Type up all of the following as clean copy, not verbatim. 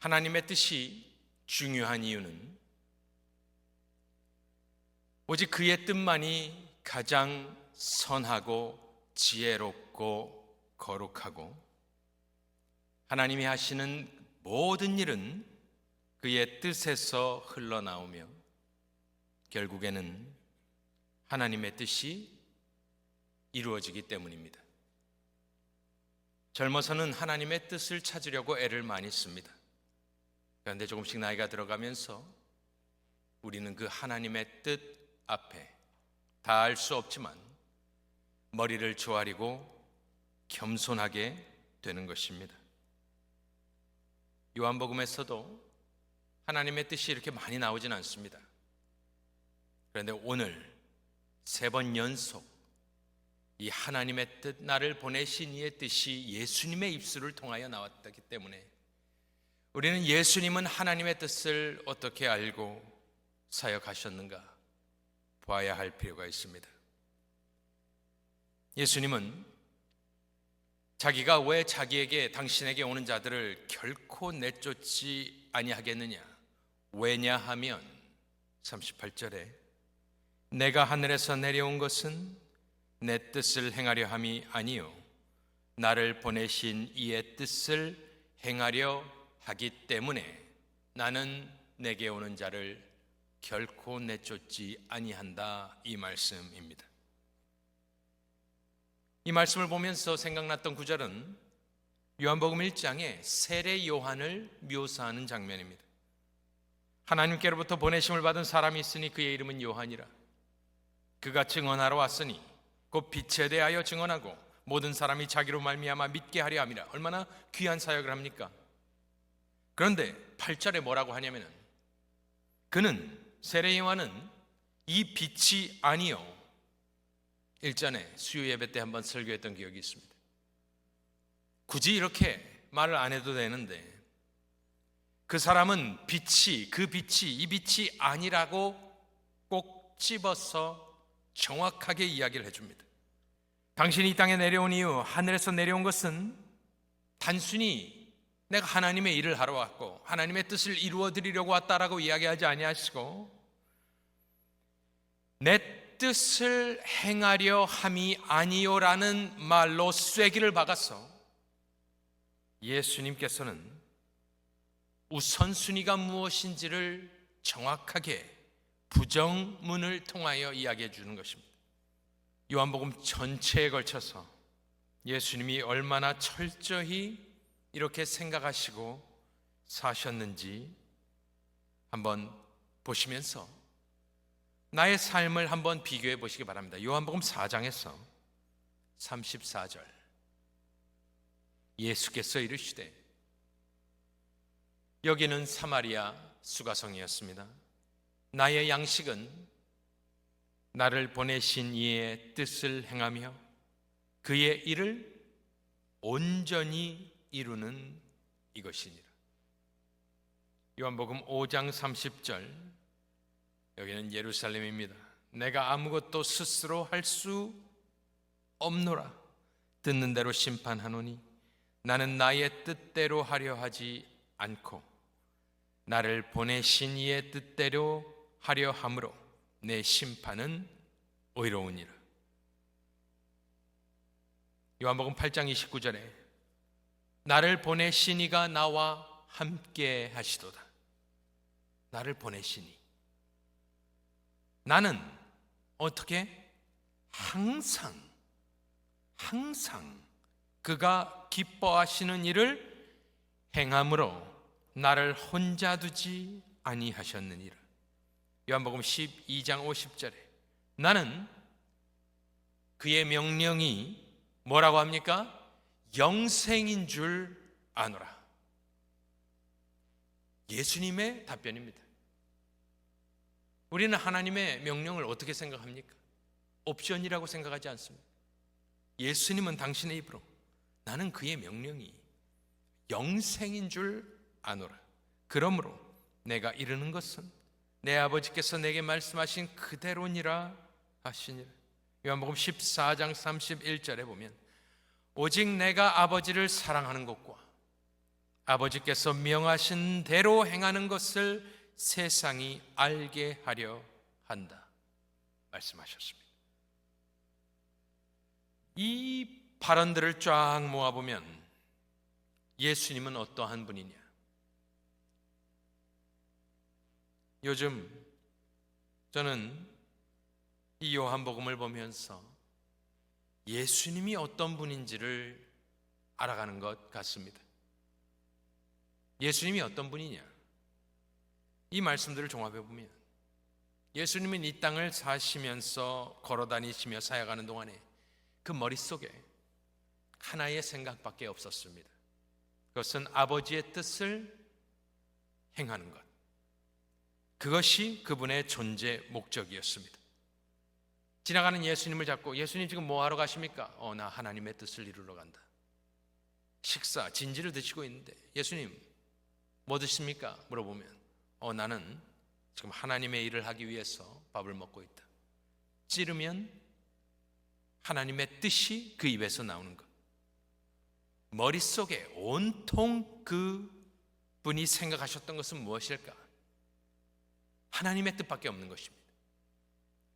하나님의 뜻이 중요한 이유는 오직 그의 뜻만이 가장 선하고 지혜롭고 거룩하고, 하나님이 하시는 모든 일은 그의 뜻에서 흘러나오며 결국에는 하나님의 뜻이 이루어지기 때문입니다. 젊어서는 하나님의 뜻을 찾으려고 애를 많이 씁니다. 그런데 조금씩 나이가 들어가면서 우리는 그 하나님의 뜻 앞에 다 알 수 없지만 머리를 조아리고 겸손하게 되는 것입니다. 요한복음에서도 하나님의 뜻이 이렇게 많이 나오진 않습니다. 그런데 오늘 3번 연속 이 하나님의 뜻, 나를 보내신 이의 뜻이 예수님의 입술을 통하여 나왔기 때문에 우리는 예수님은 하나님의 뜻을 어떻게 알고 사역하셨는가 봐야 할 필요가 있습니다. 예수님은 자기가 왜 자기에게, 당신에게 오는 자들을 결코 내쫓지 아니하겠느냐, 왜냐하면 38절에 내가 하늘에서 내려온 것은 내 뜻을 행하려 함이 아니요 나를 보내신 이의 뜻을 행하려 하기 때문에 나는 내게 오는 자를 결코 내쫓지 아니한다, 이 말씀입니다. 이 말씀을 보면서 생각났던 구절은 요한복음 1장에 세례 요한을 묘사하는 장면입니다. 하나님께로부터 보내심을 받은 사람이 있으니 그의 이름은 요한이라. 그가 증언하러 왔으니 곧 빛에 대하여 증언하고 모든 사람이 자기로 말미암아 믿게 하려 함이라. 얼마나 귀한 사역을 합니까? 그런데 8절에 뭐라고 하냐면은 그는, 세례 요한은 이 빛이 아니요, 일전에 수요 예배 때 한번 설교했던 기억이 있습니다. 굳이 이렇게 말을 안 해도 되는데 그 사람은 빛이, 그 빛이 이 빛이 아니라고 꼭 집어서 정확하게 이야기를 해줍니다. 당신이 이 땅에 내려온 이유, 하늘에서 내려온 것은 단순히 내가 하나님의 일을 하러 왔고 하나님의 뜻을 이루어 드리려고 왔다라고 이야기하지 아니하시고 내 뜻을 행하려 함이 아니요라는 말로 쐐기를 박아서 예수님께서는 우선순위가 무엇인지를 정확하게 부정문을 통하여 이야기해 주는 것입니다. 요한복음 전체에 걸쳐서 예수님이 얼마나 철저히 이렇게 생각하시고 사셨는지 한번 보시면서 나의 삶을 한번 비교해 보시기 바랍니다. 요한복음 4장에서 34절, 예수께서 이르시되 여기는 사마리아 수가성이었습니다. 나의 양식은 나를 보내신 이의 뜻을 행하며 그의 일을 온전히 이루는 이것이니라. 요한복음 5장 30절, 여기는 예루살렘입니다. 내가 아무것도 스스로 할 수 없노라. 듣는 대로 심판하노니 나는 나의 뜻대로 하려 하지 않고 나를 보내신 이의 뜻대로 하려 함으로 내 심판은 의로우니라. 요한복음 8장 29절에 나를 보내신 이가 나와 함께 하시도다. 나를 보내시니 나는 어떻게? 항상 그가 기뻐하시는 일을 행함으로 나를 혼자 두지 아니하셨느니라. 요한복음 12장 50절에 나는 그의 명령이 뭐라고 합니까? 영생인 줄 아노라. 예수님의 답변입니다. 우리는 하나님의 명령을 어떻게 생각합니까? 옵션이라고 생각하지 않습니다. 예수님은 당신의 입으로 나는 그의 명령이 영생인 줄 아노라. 그러므로 내가 이르는 것은 내 아버지께서 내게 말씀하신 그대로니라 하시니라. 요한복음 14장 31절에 보면 오직 내가 아버지를 사랑하는 것과 아버지께서 명하신 대로 행하는 것을 세상이 알게 하려 한다 말씀하셨습니다. 이 발언들을 쫙 모아보면 예수님은 어떠한 분이냐? 요즘 저는 이 요한복음을 보면서 예수님이 어떤 분인지를 알아가는 것 같습니다. 예수님이 어떤 분이냐? 이 말씀들을 종합해 보면 예수님은 이 땅을 사시면서 걸어다니시며 사역하는 동안에 그 머릿속에 하나의 생각밖에 없었습니다. 그것은 아버지의 뜻을 행하는 것. 그것이 그분의 존재 목적이었습니다. 지나가는 예수님을 잡고 예수님 지금 뭐 하러 가십니까? 나 하나님의 뜻을 이루러 간다. 식사, 진지를 드시고 있는데 예수님 뭐 드십니까? 물어보면 나는 지금 하나님의 일을 하기 위해서 밥을 먹고 있다. 찌르면 하나님의 뜻이 그 입에서 나오는 것. 머릿속에 온통 그 분이 생각하셨던 것은 무엇일까? 하나님의 뜻밖에 없는 것입니다.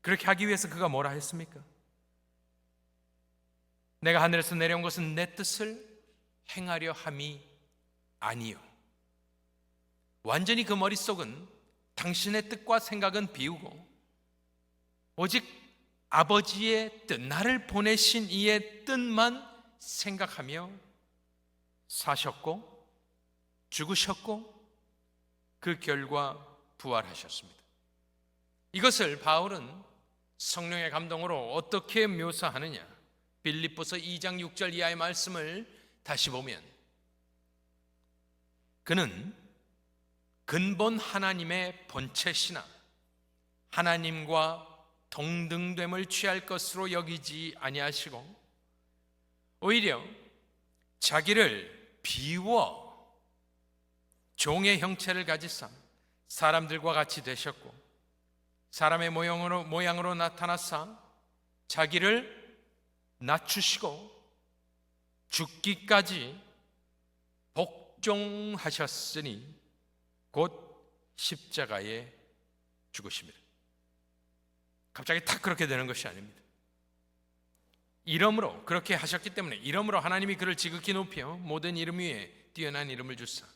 그렇게 하기 위해서 그가 뭐라 했습니까? 내가 하늘에서 내려온 것은 내 뜻을 행하려 함이 아니요. 완전히 그 머릿속은 당신의 뜻과 생각은 비우고 오직 아버지의 뜻, 나를 보내신 이의 뜻만 생각하며 사셨고 죽으셨고 그 결과 부활하셨습니다. 이것을 바울은 성령의 감동으로 어떻게 묘사하느냐? 빌립보서 2장 6절 이하의 말씀을 다시 보면 그는 근본 하나님의 본체시나 하나님과 동등됨을 취할 것으로 여기지 아니하시고 오히려 자기를 비워 종의 형체를 가지사 사람들과 같이 되셨고 사람의 모양으로 나타나사 자기를 낮추시고 죽기까지 복종하셨으니 곧 십자가에 죽으십니다. 갑자기 딱 그렇게 되는 것이 아닙니다. 이름으로 그렇게 하셨기 때문에 이름으로 하나님이 그를 지극히 높여 모든 이름 위에 뛰어난 이름을 주사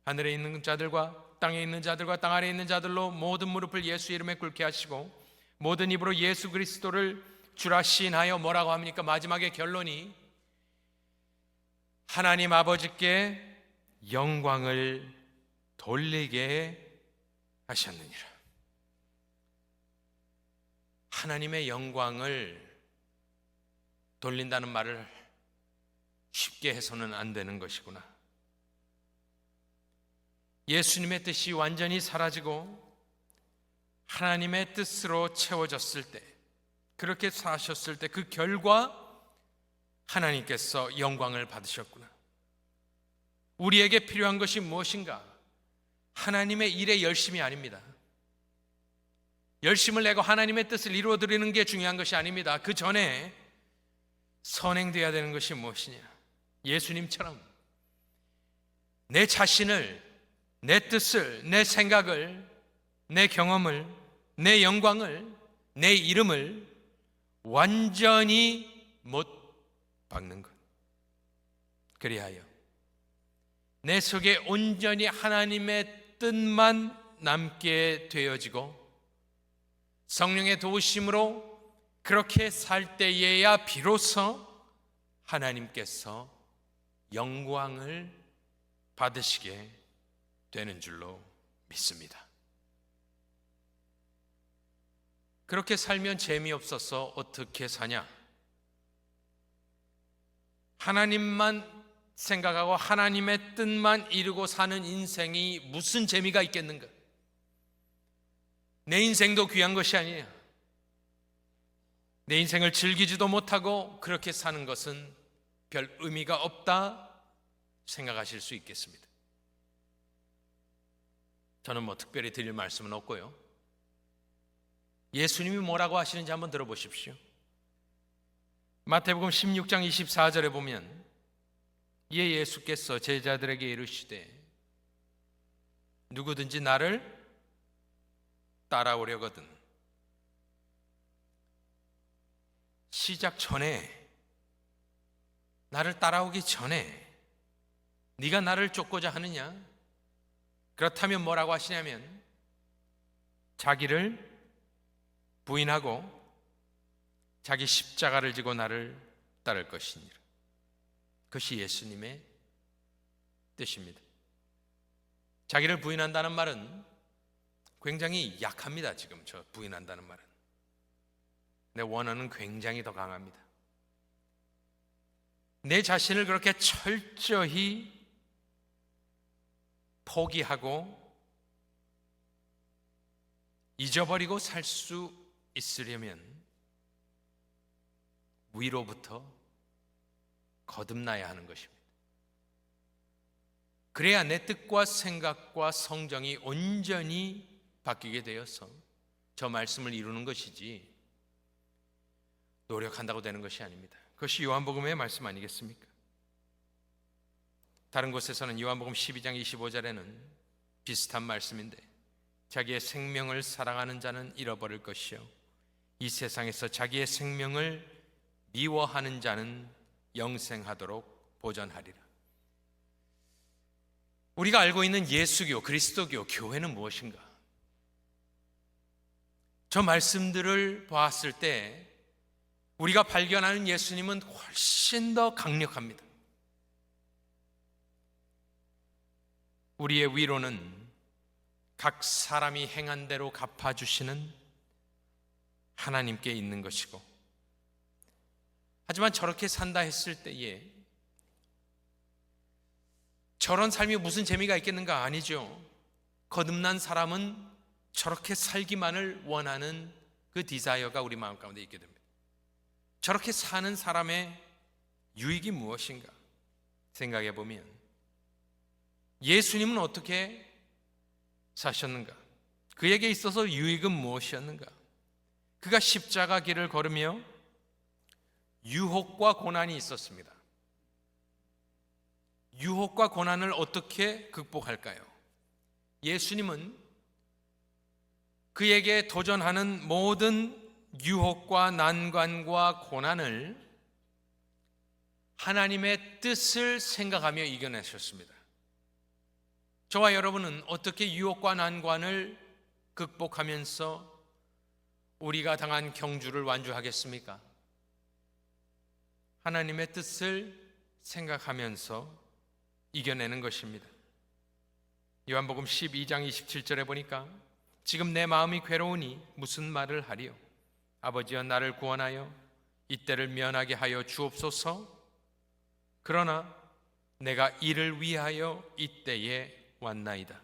하늘에 있는 자들과 땅에 있는 자들과 땅 아래에 있는 자들로 모든 무릎을 예수 이름에 꿇게 하시고 모든 입으로 예수 그리스도를 주라 시인하여 뭐라고 합니까? 마지막에 결론이 하나님 아버지께 영광을 돌리게 하셨느니라. 하나님의 영광을 돌린다는 말을 쉽게 해서는 안 되는 것이구나. 예수님의 뜻이 완전히 사라지고 하나님의 뜻으로 채워졌을 때, 그렇게 사셨을 때 그 결과 하나님께서 영광을 받으셨구나. 우리에게 필요한 것이 무엇인가? 하나님의 일에 열심이 아닙니다. 열심을 내고 하나님의 뜻을 이루어드리는 게 중요한 것이 아닙니다. 그 전에 선행되어야 되는 것이 무엇이냐? 예수님처럼 내 자신을, 내 뜻을, 내 생각을, 내 경험을, 내 영광을, 내 이름을 완전히 못 박는 것. 그리하여 내 속에 온전히 하나님의 뜻만 남게 되어지고 성령의 도우심으로 그렇게 살 때에야 비로소 하나님께서 영광을 받으시게 되는 줄로 믿습니다. 그렇게 살면 재미없어서 어떻게 사냐? 하나님만 생각하고 하나님의 뜻만 이루고 사는 인생이 무슨 재미가 있겠는가? 내 인생도 귀한 것이 아니냐? 내 인생을 즐기지도 못하고 그렇게 사는 것은 별 의미가 없다 생각하실 수 있겠습니다. 저는 특별히 드릴 말씀은 없고요. 예수님이 뭐라고 하시는지 한번 들어보십시오. 마태복음 16장 24절에 보면 이에 예수께서 제자들에게 이르시되 누구든지 나를 따라오려거든 시작 전에, 나를 따라오기 전에 네가 나를 쫓고자 하느냐? 그렇다면 뭐라고 하시냐면 자기를 부인하고 자기 십자가를 지고 나를 따를 것이니라. 그것이 예수님의 뜻입니다. 자기를 부인한다는 말은 굉장히 약합니다. 지금 저 부인한다는 말은. 내 원어는 굉장히 더 강합니다. 내 자신을 그렇게 철저히 포기하고 잊어버리고 살 수 있으려면 위로부터 거듭나야 하는 것입니다. 그래야 내 뜻과 생각과 성정이 온전히 바뀌게 되어서 저 말씀을 이루는 것이지 노력한다고 되는 것이 아닙니다. 그것이 요한복음의 말씀 아니겠습니까? 다른 곳에서는 요한복음 12장 25절에는 비슷한 말씀인데 자기의 생명을 사랑하는 자는 잃어버릴 것이요 이 세상에서 자기의 생명을 미워하는 자는 영생하도록 보전하리라. 우리가 알고 있는 예수교, 그리스도교, 교회는 무엇인가? 저 말씀들을 보았을 때 우리가 발견하는 예수님은 훨씬 더 강력합니다. 우리의 위로는 각 사람이 행한 대로 갚아주시는 하나님께 있는 것이고, 하지만 저렇게 산다 했을 때에 저런 삶이 무슨 재미가 있겠는가? 아니죠. 거듭난 사람은 저렇게 살기만을 원하는 그 디자이어가 우리 마음 가운데 있게 됩니다. 저렇게 사는 사람의 유익이 무엇인가 생각해 보면 예수님은 어떻게 사셨는가? 그에게 있어서 유익은 무엇이었는가? 그가 십자가 길을 걸으며 유혹과 고난이 있었습니다. 유혹과 고난을 어떻게 극복할까요? 예수님은 그에게 도전하는 모든 유혹과 난관과 고난을 하나님의 뜻을 생각하며 이겨내셨습니다. 저와 여러분은 어떻게 유혹과 난관을 극복하면서 우리가 당한 경주를 완주하겠습니까? 하나님의 뜻을 생각하면서 이겨내는 것입니다. 요한복음 12장 27절에 보니까 지금 내 마음이 괴로우니 무슨 말을 하리요? 아버지여 나를 구원하여 이때를 면하게 하여 주옵소서. 그러나 내가 이를 위하여 이때에 왔나이다.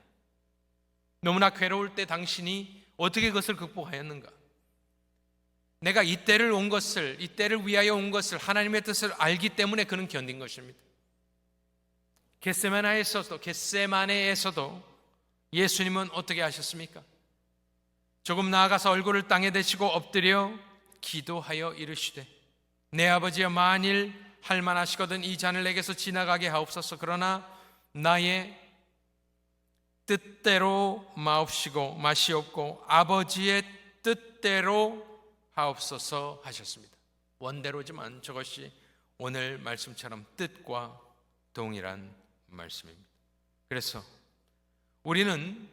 너무나 괴로울 때 당신이 어떻게 그것을 극복하였는가? 내가 이때를 위하여 온 것을 하나님의 뜻을 알기 때문에 그는 견딘 것입니다. 겟세마네에서도 예수님은 어떻게 하셨습니까? 조금 나아가서 얼굴을 땅에 대시고 엎드려 기도하여 이르시되 내 아버지여 만일 할만하시거든 이 잔을 내게서 지나가게 하옵소서. 그러나 나의 뜻대로 마시옵고 아버지의 뜻대로 하옵소서 하셨습니다. 원대로지만 저것이 오늘 말씀처럼 뜻과 동일한 말씀입니다. 그래서 우리는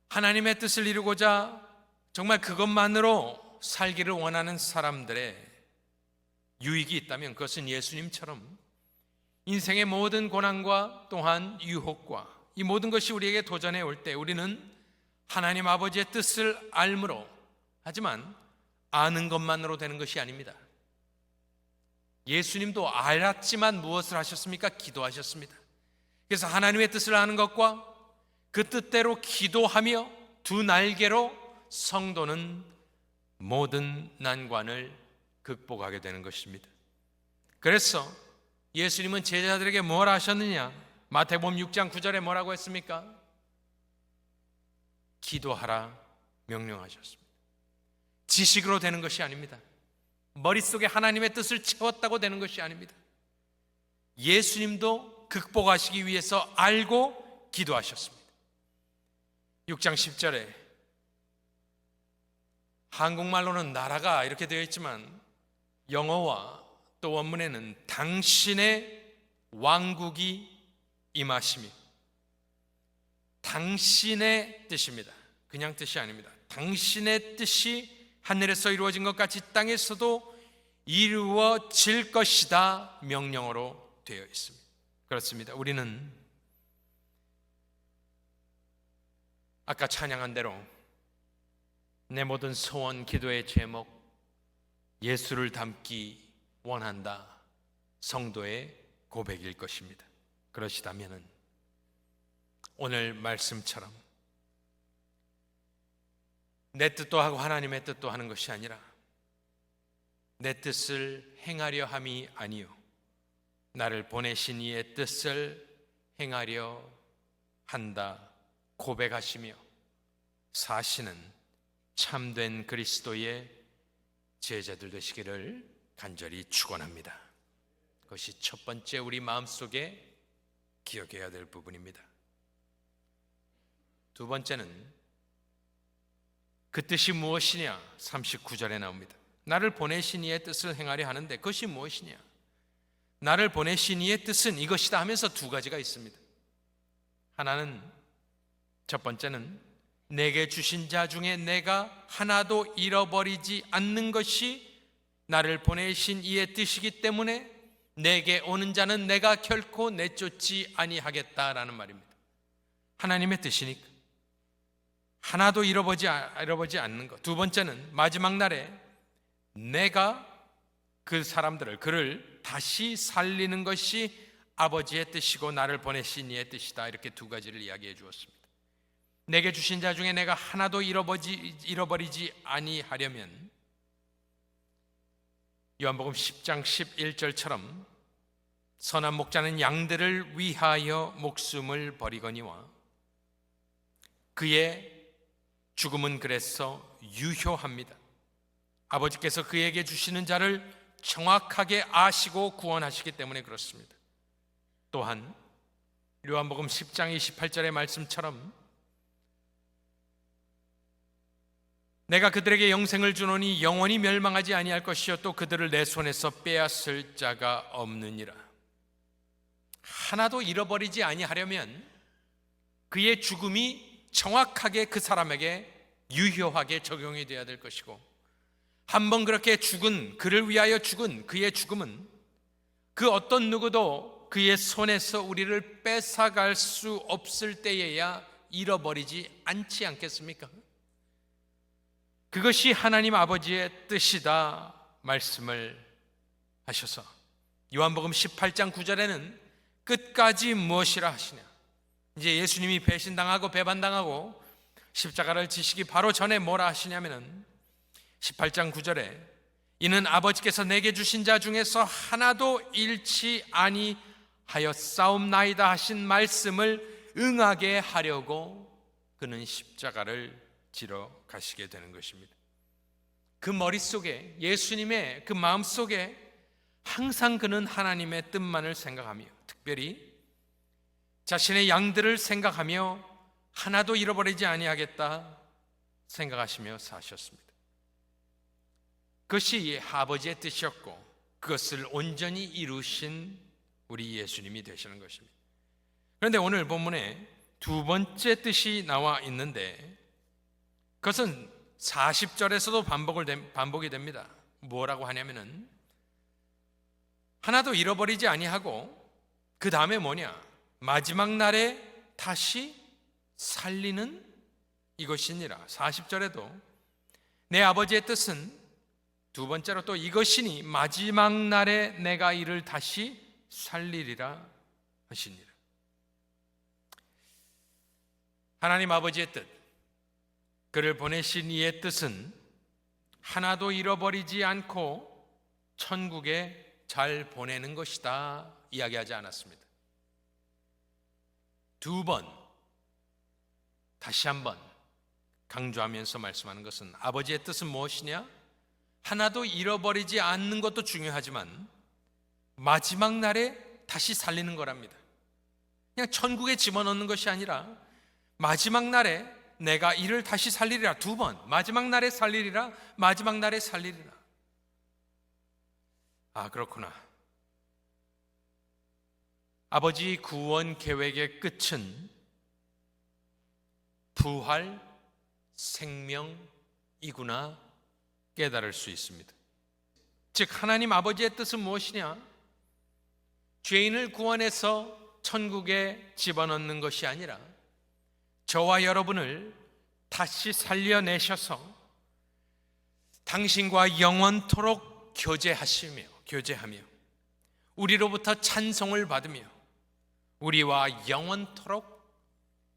하나님의 뜻을 이루고자 정말 그것만으로 살기를 원하는 사람들의 유익이 있다면 그것은 예수님처럼 인생의 모든 고난과 또한 유혹과 이 모든 것이 우리에게 도전해 올 때 우리는 하나님 아버지의 뜻을 알므로, 하지만 아는 것만으로 되는 것이 아닙니다. 예수님도 알았지만 무엇을 하셨습니까? 기도하셨습니다. 그래서 하나님의 뜻을 아는 것과 그 뜻대로 기도하며 두 날개로 성도는 모든 난관을 극복하게 되는 것입니다. 그래서 예수님은 제자들에게 뭘 하셨느냐? 마태복음 6장 9절에 뭐라고 했습니까? 기도하라 명령하셨습니다. 지식으로 되는 것이 아닙니다. 머릿속에 하나님의 뜻을 채웠다고 되는 것이 아닙니다. 예수님도 극복하시기 위해서 알고 기도하셨습니다. 6장 10절에 한국말로는 나라가 이렇게 되어 있지만 영어와 또 원문에는 당신의 왕국이 임하심이, 당신의 뜻입니다. 그냥 뜻이 아닙니다. 당신의 뜻이 하늘에서 이루어진 것 같이 땅에서도 이루어질 것이다 명령어로 되어 있습니다. 그렇습니다. 우리는 아까 찬양한 대로 내 모든 소원 기도의 제목 예수를 닮기 원한다, 성도의 고백일 것입니다. 그러시다면 오늘 말씀처럼 내 뜻도 하고 하나님의 뜻도 하는 것이 아니라 내 뜻을 행하려 함이 아니요 나를 보내신 이의 뜻을 행하려 한다 고백하시며 사시는 참된 그리스도의 제자들 되시기를 간절히 축원합니다. 그것이 첫 번째 우리 마음속에 기억해야 될 부분입니다. 두 번째는 그 뜻이 무엇이냐? 39절에 나옵니다. 나를 보내신 이의 뜻을 행하려 하는데 그것이 무엇이냐? 나를 보내신 이의 뜻은 이것이다 하면서 두 가지가 있습니다. 하나는, 첫 번째는 내게 주신 자 중에 내가 하나도 잃어버리지 않는 것이 나를 보내신 이의 뜻이기 때문에 내게 오는 자는 내가 결코 내쫓지 아니하겠다라는 말입니다. 하나님의 뜻이니까 하나도 잃어버리지 않는 것. 두 번째는 마지막 날에 내가 그 사람들을, 그를 다시 살리는 것이 아버지의 뜻이고 나를 보내신 이의 뜻이다. 이렇게 두 가지를 이야기해 주었습니다. 내게 주신 자 중에 내가 하나도 잃어버리지 아니하려면 요한복음 10장 11절처럼 선한 목자는 양들을 위하여 목숨을 버리거니와 그의 죽음은 그래서 유효합니다. 아버지께서 그에게 주시는 자를 정확하게 아시고 구원하시기 때문에 그렇습니다. 또한 요한복음 10장 28절의 말씀처럼 내가 그들에게 영생을 주노니 영원히 멸망하지 아니할 것이요 또 그들을 내 손에서 빼앗을 자가 없느니라. 하나도 잃어버리지 아니하려면 그의 죽음이 정확하게 그 사람에게 유효하게 적용이 되어야 될 것이고, 한번 그렇게 죽은, 그를 위하여 죽은 그의 죽음은 그 어떤 누구도 그의 손에서 우리를 뺏어갈 수 없을 때에야 잃어버리지 않지 않겠습니까? 그것이 하나님 아버지의 뜻이다 말씀을 하셔서 요한복음 18장 9절에는 끝까지 무엇이라 하시냐, 이제 예수님이 배신당하고 배반당하고 십자가를 지시기 바로 전에 뭐라 하시냐면은 18장 9절에 이는 아버지께서 내게 주신 자 중에서 하나도 잃지 아니하여 싸움나이다 하신 말씀을 응하게 하려고 그는 십자가를 지러 가시게 되는 것입니다. 그 머릿속에, 예수님의 그 마음속에 항상 그는 하나님의 뜻만을 생각하며 특별히 자신의 양들을 생각하며 하나도 잃어버리지 아니하겠다 생각하시며 사셨습니다. 그것이 아버지의 뜻이었고 그것을 온전히 이루신 우리 예수님이 되시는 것입니다. 그런데 오늘 본문에 두 번째 뜻이 나와 있는데 그것은 40절에서도 반복이 됩니다. 뭐라고 하냐면은 하나도 잃어버리지 아니하고 그 다음에 뭐냐, 마지막 날에 다시 살리는 이것이니라. 40절에도 내 아버지의 뜻은 두 번째로 또 이것이니 마지막 날에 내가 이를 다시 살리리라 하시니라. 하나님 아버지의 뜻, 그를 보내신 이의 뜻은 하나도 잃어버리지 않고 천국에 잘 보내는 것이다 이야기하지 않았습니다. 두 번, 다시 한번 강조하면서 말씀하는 것은 아버지의 뜻은 무엇이냐? 하나도 잃어버리지 않는 것도 중요하지만 마지막 날에 다시 살리는 거랍니다. 그냥 천국에 집어넣는 것이 아니라 마지막 날에 내가 이를 다시 살리리라. 2번, 마지막 날에 살리리라, 마지막 날에 살리리라. 아, 그렇구나. 아버지 구원 계획의 끝은 부활 생명이구나 깨달을 수 있습니다. 즉 하나님 아버지의 뜻은 무엇이냐? 죄인을 구원해서 천국에 집어넣는 것이 아니라 저와 여러분을 다시 살려내셔서 당신과 영원토록 교제하며 우리로부터 찬송을 받으며 우리와 영원토록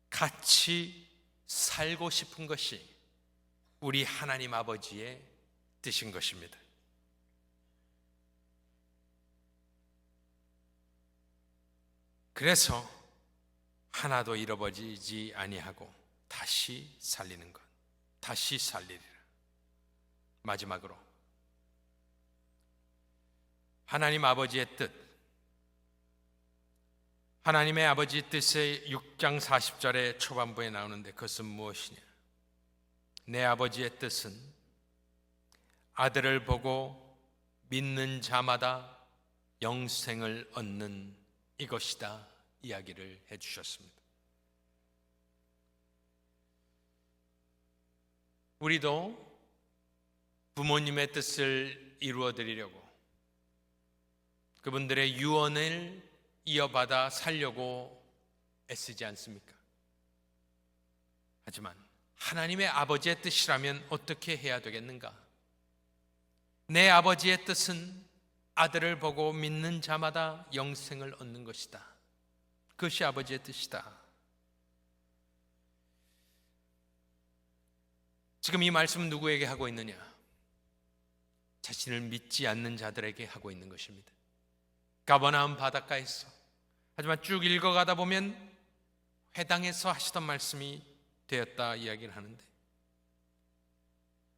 같이 살고 싶은 것이 우리 하나님 아버지의 뜻인 것입니다. 그래서 하나도 잃어버리지 아니하고 다시 살리는 것, 다시 살리리라. 마지막으로 하나님 아버지의 뜻, 하나님의 아버지 뜻의 6장 40절의 초반부에 나오는데 그것은 무엇이냐? 내 아버지의 뜻은 아들을 보고 믿는 자마다 영생을 얻는 이것이다 이야기를 해주셨습니다. 우리도 부모님의 뜻을 이루어드리려고 그분들의 유언을 이어받아 살려고 애쓰지 않습니까? 하지만 하나님의 아버지의 뜻이라면 어떻게 해야 되겠는가? 내 아버지의 뜻은 아들을 보고 믿는 자마다 영생을 얻는 것이다. 그것이 아버지의 뜻이다. 지금 이 말씀은 누구에게 하고 있느냐? 자신을 믿지 않는 자들에게 하고 있는 것입니다. 가버나움 바닷가에서, 하지만 쭉 읽어가다 보면 회당에서 하시던 말씀이 되었다 이야기를 하는데,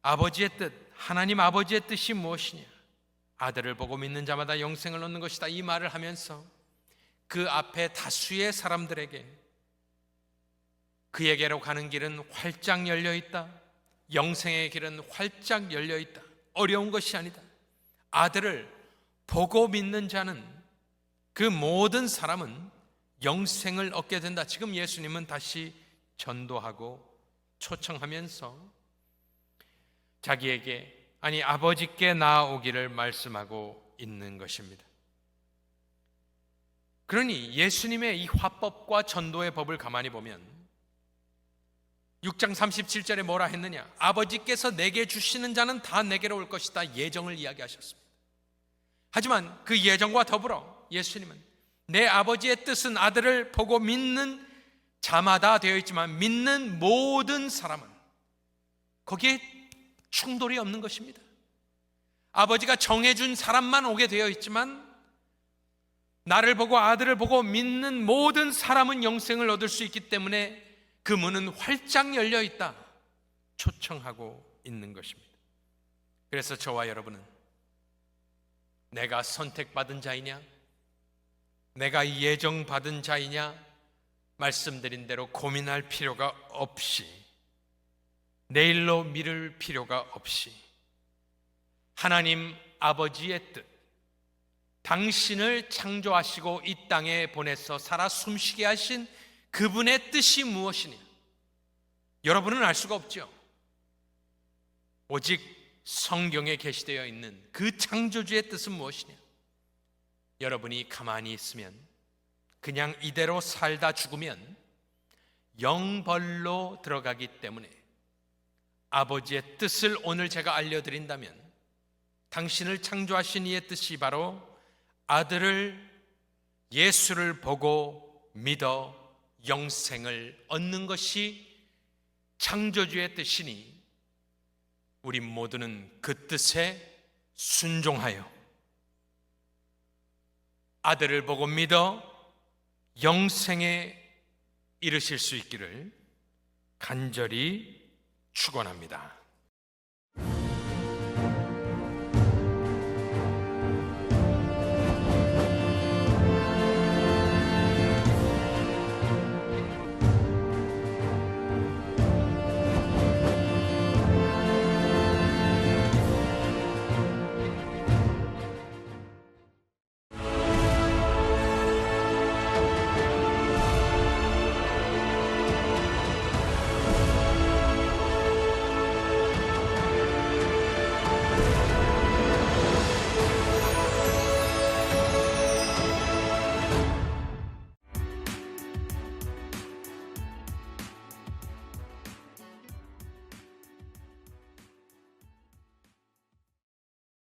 아버지의 뜻, 하나님 아버지의 뜻이 무엇이냐? 아들을 보고 믿는 자마다 영생을 얻는 것이다. 이 말을 하면서 그 앞에 다수의 사람들에게 그에게로 가는 길은 활짝 열려 있다. 영생의 길은 활짝 열려 있다. 어려운 것이 아니다. 아들을 보고 믿는 자는, 그 모든 사람은 영생을 얻게 된다. 지금 예수님은 다시 전도하고 초청하면서 자기에게, 아니 아버지께 나아오기를 말씀하고 있는 것입니다. 그러니 예수님의 이 화법과 전도의 법을 가만히 보면 6장 37절에 뭐라 했느냐? 아버지께서 내게 주시는 자는 다 내게로 올 것이다 예정을 이야기하셨습니다. 하지만 그 예정과 더불어 예수님은 내 아버지의 뜻은 아들을 보고 믿는 자마다 되어 있지만 믿는 모든 사람은, 거기에 충돌이 없는 것입니다. 아버지가 정해준 사람만 오게 되어 있지만 나를 보고 아들을 보고 믿는 모든 사람은 영생을 얻을 수 있기 때문에 그 문은 활짝 열려 있다 초청하고 있는 것입니다. 그래서 저와 여러분은 내가 선택받은 자이냐, 내가 예정받은 자이냐 말씀드린 대로 고민할 필요가 없이, 내일로 미룰 필요가 없이 하나님 아버지의 뜻, 당신을 창조하시고 이 땅에 보내서 살아 숨쉬게 하신 그분의 뜻이 무엇이냐? 여러분은 알 수가 없죠. 오직 성경에 게시되어 있는 그 창조주의 뜻은 무엇이냐? 여러분이 가만히 있으면, 그냥 이대로 살다 죽으면 영벌로 들어가기 때문에 아버지의 뜻을 오늘 제가 알려드린다면, 당신을 창조하신 이의 뜻이 바로 아들을, 예수를 보고 믿어 영생을 얻는 것이 창조주의 뜻이니 우리 모두는 그 뜻에 순종하여 아들을 보고 믿어 영생에 이르실 수 있기를 간절히 축원합니다.